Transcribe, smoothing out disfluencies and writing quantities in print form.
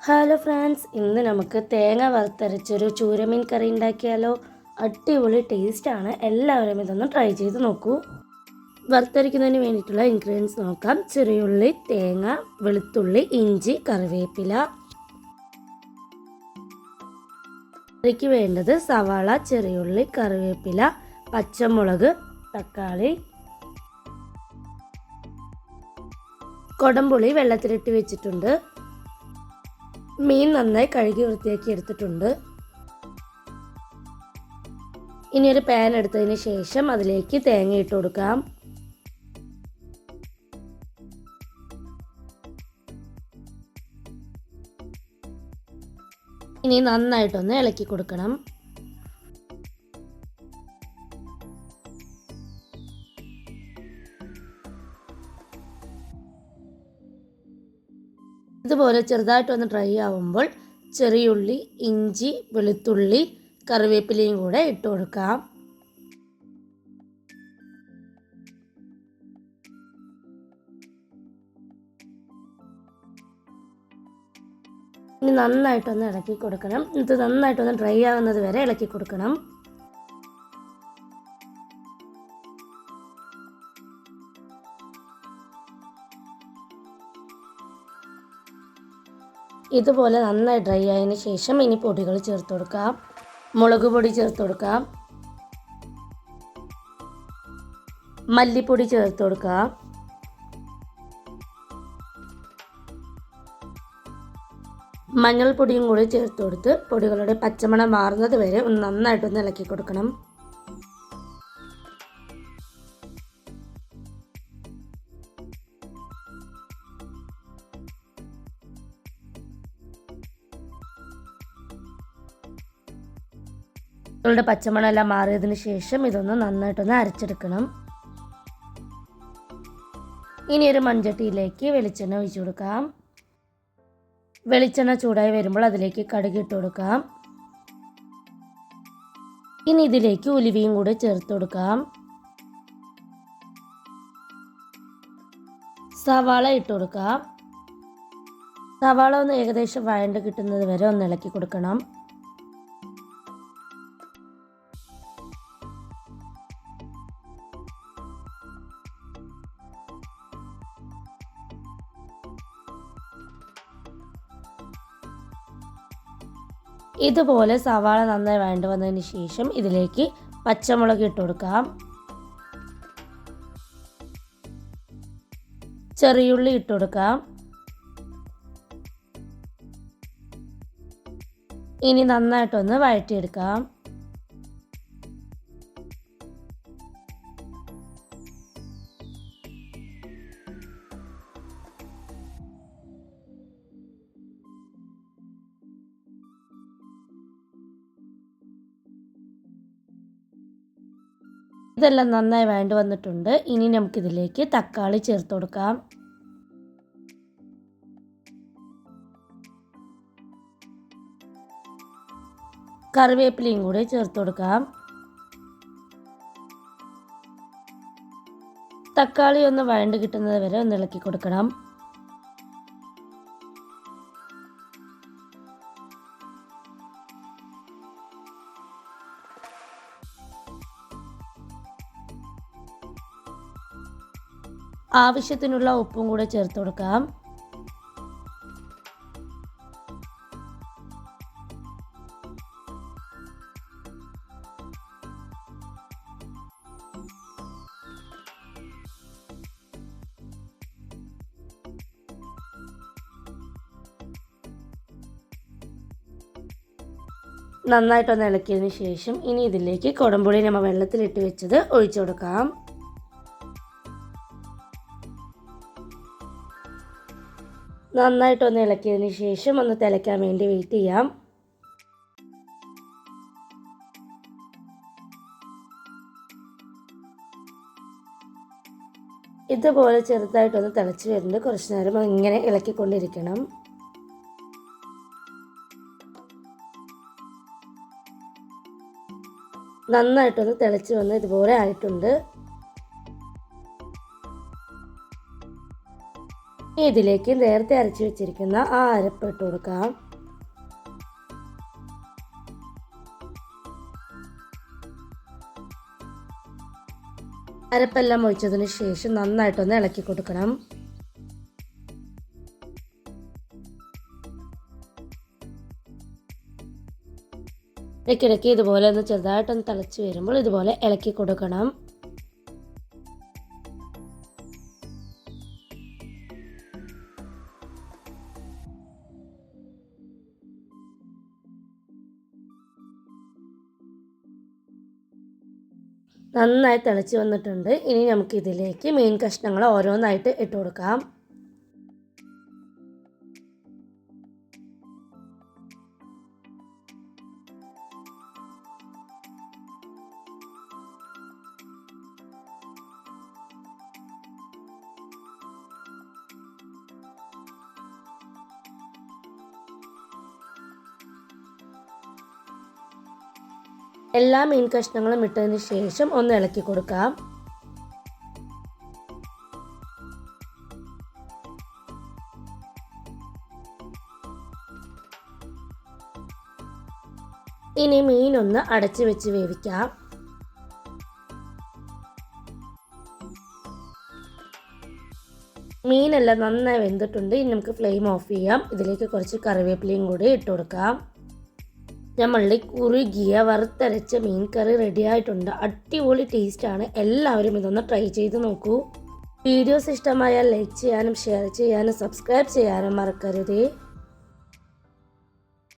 Hello friends, ഇന്ന് നമുക്ക് തേങ്ങ വറുത്തരച്ചൊരു ചൂരമീൻ കറി ഉണ്ടാക്കിയാലോ. അടിപൊളി ടേസ്റ്റാണ്. എല്ലാവരും ഇതൊന്ന് ട്രൈ ചെയ്ത് നോക്കൂ. വറുത്തരയ്ക്കുന്നതിന് വേണ്ടിയിട്ടുള്ള ഇൻഗ്രീഡിയൻസ് നോക്കാം. ചെറിയുള്ളി, തേങ്ങ, വെളുത്തുള്ളി, ഇഞ്ചി, കറിവേപ്പില. കറിക്ക് വേണ്ടത് സവാള, ചെറിയുള്ളി, കറിവേപ്പില, പച്ചമുളക്, തക്കാളി, കൊടംപുളി വെള്ളത്തിലിട്ട് വെച്ചിട്ടുണ്ട്. മീൻ നന്നായി കഴുകി വൃത്തിയാക്കി എടുത്തിട്ടുണ്ട്. ഇനി ഒരു പാൻ എടുത്തതിന് ശേഷം അതിലേക്ക് തേങ്ങ ഇട്ട് കൊടുക്കാം. ഇനി നന്നായിട്ടൊന്ന് ഇളക്കി കൊടുക്കണം. ഇതുപോലെ ചെറുതായിട്ടൊന്ന് ഡ്രൈ ആവുമ്പോൾ ചെറിയുള്ളി, ഇഞ്ചി, വെളുത്തുള്ളി, കറിവേപ്പിലയും കൂടെ ഇട്ട് കൊടുക്കാം. ഇനി നന്നായിട്ടൊന്ന് ഇളക്കി കൊടുക്കണം. ഇത് നന്നായിട്ടൊന്ന് ഡ്രൈ ആവുന്നത് വരെ ഇളക്കി കൊടുക്കണം. ഇതുപോലെ നന്നായി ഡ്രൈ ആയതിന് ശേഷം ഇനി പൊടികൾ ചേർത്ത് കൊടുക്കാം. മുളക് പൊടി ചേർത്ത് കൊടുക്കാം, മല്ലിപ്പൊടി ചേർത്ത് കൊടുക്കാം, മഞ്ഞൾപ്പൊടിയും കൂടി ചേർത്ത് കൊടുത്ത് പൊടികളുടെ പച്ചമണം മാറുന്നത് വരെ നന്നായിട്ടൊന്ന് ഇളക്കി കൊടുക്കണം. പൊടികളുടെ പച്ചമണമെല്ലാം മാറിയതിന് ശേഷം ഇതൊന്ന് നന്നായിട്ടൊന്ന് അരച്ചെടുക്കണം. ഇനി ഒരു മൺചട്ടിയിലേക്ക് വെളിച്ചെണ്ണ ഒഴിച്ചു കൊടുക്കാം. വെളിച്ചെണ്ണ ചൂടായി വരുമ്പോൾ അതിലേക്ക് കടുക് ഇട്ട് കൊടുക്കാം. ഇനി ഇതിലേക്ക് ഉലുവയും കൂടി ചേർത്ത് കൊടുക്കാം. സവാള ഇട്ട് കൊടുക്കാം. സവാള ഒന്ന് ഏകദേശം വഴണ്ട് കിട്ടുന്നത് വരെ ഒന്ന് ഇളക്കി കൊടുക്കണം. ഇതുപോലെ സവാള നന്നായി വഴണ്ട് വന്നതിന് ശേഷം ഇതിലേക്ക് പച്ചമുളക് ഇട്ട് കൊടുക്കാം. ചെറിയുള്ളി ഇട്ട് കൊടുക്കാം. ഇനി നന്നായിട്ടൊന്ന് വഴറ്റിയെടുക്കാം. ഇതെല്ലാം നന്നായി വഴണ്ട് വന്നിട്ടുണ്ട്. ഇനി നമുക്കിതിലേക്ക് തക്കാളി ചേർത്ത് കൊടുക്കാം. കറിവേപ്പിലയും കൂടി ചേർത്ത് കൊടുക്കാം. തക്കാളി ഒന്ന് വഴണ്ട് കിട്ടുന്നത് വരെ ഒന്ന് ഇളക്കി കൊടുക്കണം. ആവശ്യത്തിനുള്ള ഉപ്പും കൂടെ ചേർത്ത് കൊടുക്കാം. നന്നായിട്ടൊന്ന് ഇളക്കിയതിന് ശേഷം ഇനി ഇതിലേക്ക് കുടംപുളി നമ്മൾ വെള്ളത്തിലിട്ട് വെച്ചത് ഒഴിച്ചു കൊടുക്കാം. നന്നായിട്ടൊന്ന് ഇളക്കിയതിന് ശേഷം ഒന്ന് തിളയ്ക്കാൻ വേണ്ടി വെയിറ്റ് ചെയ്യാം. ഇതുപോലെ ചെറുതായിട്ടൊന്ന് തിളച്ച് വരുന്നത് കുറച്ച് നേരം ഇങ്ങനെ ഇളക്കിക്കൊണ്ടിരിക്കണം. നന്നായിട്ടൊന്ന് തിളച്ച് വന്ന് ഇതുപോലെ ആയിട്ടുണ്ട്. ഇതിലേക്ക് നേരത്തെ അരച്ചു വെച്ചിരിക്കുന്ന ആ അരപ്പ് ഇട്ട് കൊടുക്കാം. അരപ്പെല്ലാം ഒഴിച്ചതിന് ശേഷം നന്നായിട്ടൊന്ന് ഇളക്കി കൊടുക്കണം. ഇടയ്ക്കിടയ്ക്ക് ഇതുപോലെ ഒന്ന് ചെറുതായിട്ടൊന്ന് തിളച്ച് വരുമ്പോൾ ഇതുപോലെ ഇളക്കി കൊടുക്കണം. നന്നായി തിളച്ച് വന്നിട്ടുണ്ട്. ഇനി നമുക്ക് ഇതിലേക്ക് മീൻ കഷ്ണങ്ങൾ ഓരോന്നായിട്ട് ഇട്ട് കൊടുക്കാം. എല്ലാ മീൻ കഷ്ണങ്ങളും ഇട്ടതിന് ശേഷം ഒന്ന് ഇളക്കി കൊടുക്കാം. ഇനി മീനൊന്ന് അടച്ചു വെച്ച് വേവിക്കാം. മീനെല്ലാം നന്നായി വെന്തിട്ടുണ്ട്. ഇനി നമുക്ക് ഫ്ലെയിം ഓഫ് ചെയ്യാം. ഇതിലേക്ക് കുറച്ച് കറിവേപ്പിലയും കൂടി ഇട്ട് കൊടുക്കാം. നമ്മളുടെ കുറുകിയ വറുത്തരച്ച മീൻ കറി റെഡി ആയിട്ടുണ്ട്. അടിപൊളി ടേസ്റ്റാണ്. എല്ലാവരും ഇതൊന്ന് ട്രൈ ചെയ്ത് നോക്കൂ. വീഡിയോസ് ഇഷ്ടമായാൽ ലൈക്ക് ചെയ്യാനും ഷെയർ ചെയ്യാനും സബ്സ്ക്രൈബ് ചെയ്യാനും മറക്കരുതേ.